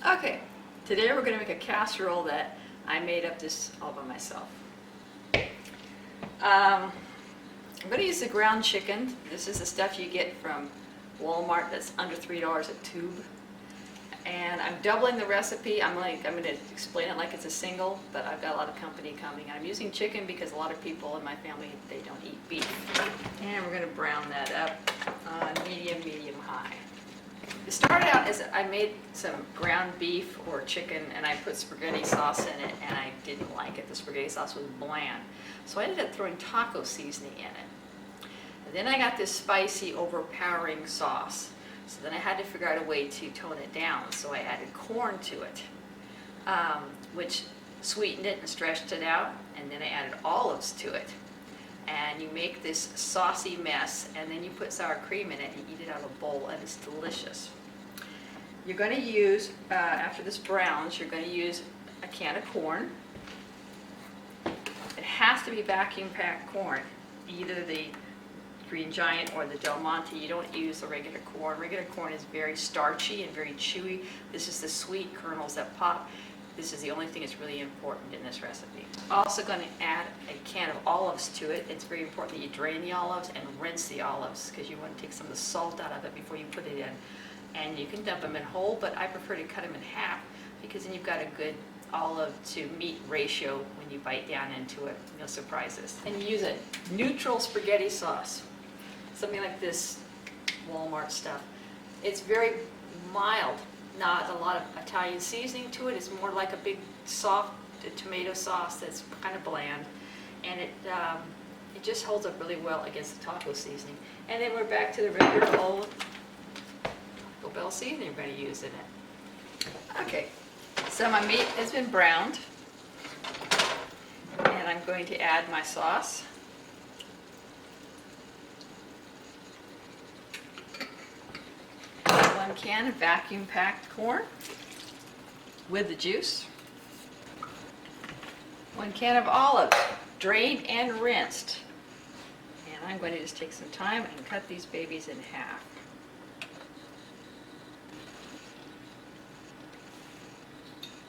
Okay, today we're going to make a casserole that I made up this all by myself. I'm going to use the ground chicken. This is the stuff you get from Walmart that's under $3 a tube. And I'm doubling the recipe. I'm going to explain it like it's a single, but I've got a lot of company coming. I'm using chicken because a lot of people in my family, they don't eat beef. And we're going to brown that up on medium high. It started out as I made some ground beef or chicken and I put spaghetti sauce in it and I didn't like it. The spaghetti sauce was bland. So I ended up throwing taco seasoning in it. And then I got this spicy, overpowering sauce. So then I had to figure out a way to tone it down. So I added corn to it, which sweetened it and stretched it out. And then I added olives to it. And you make this saucy mess, and then you put sour cream in it and eat it out of a bowl, and it's delicious. You're going to use, after this browns, you're going to use a can of corn. It has to be vacuum packed corn, either the Green Giant or the Del Monte. You don't use the regular corn. Regular corn is very starchy and very chewy. This is the sweet kernels that pop. This is the only thing that's really important in this recipe. Also going to add a can of olives to it. It's very important that you drain the olives and rinse the olives because you want to take some of the salt out of it before you put it in. And you can dump them in whole, but I prefer to cut them in half because then you've got a good olive to meat ratio when you bite down into it. You'll surprise us. And you use a neutral spaghetti sauce, something like this Walmart stuff. It's very mild. Not a lot of Italian seasoning to it. It's more like a big soft tomato sauce that's kind of bland, and it just holds up really well against the taco seasoning. And then we're back to the regular old Taco Bell seasoning we're going to use in it. Okay, so my meat has been browned, and I'm going to add my sauce. One can of vacuum packed corn with the juice. 1 can of olives, drained and rinsed. And I'm going to just take some time and cut these babies in half.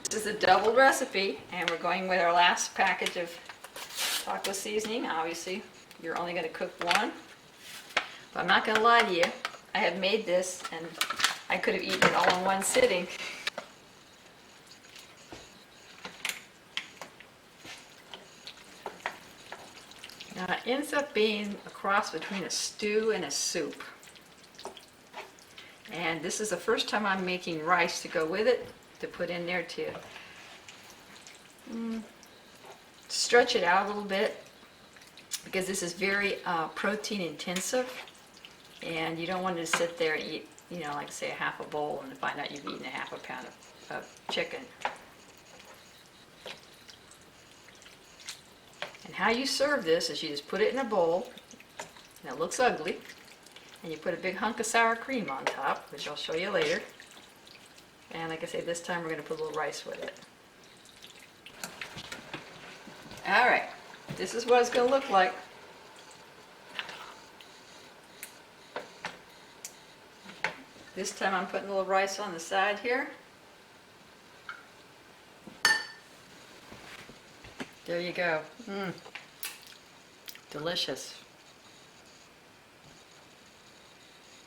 This is a double recipe, and we're going with our last package of taco seasoning. Obviously, you're only going to cook one. But I'm not going to lie to you. I have made this, and I could have eaten it all in one sitting. Now it ends up being a cross between a stew and a soup. And this is the first time I'm making rice to go with it, to put in there to stretch it out a little bit, because this is very protein intensive. And you don't want to sit there and eat, like say a half a bowl and find out you've eaten a half a pound of chicken. And how you serve this is you just put it in a bowl, and it looks ugly, and you put a big hunk of sour cream on top, which I'll show you later. And like I say, this time we're going to put a little rice with it. Alright, this is what it's going to look like. This time I'm putting a little rice on the side here. There you go. Delicious.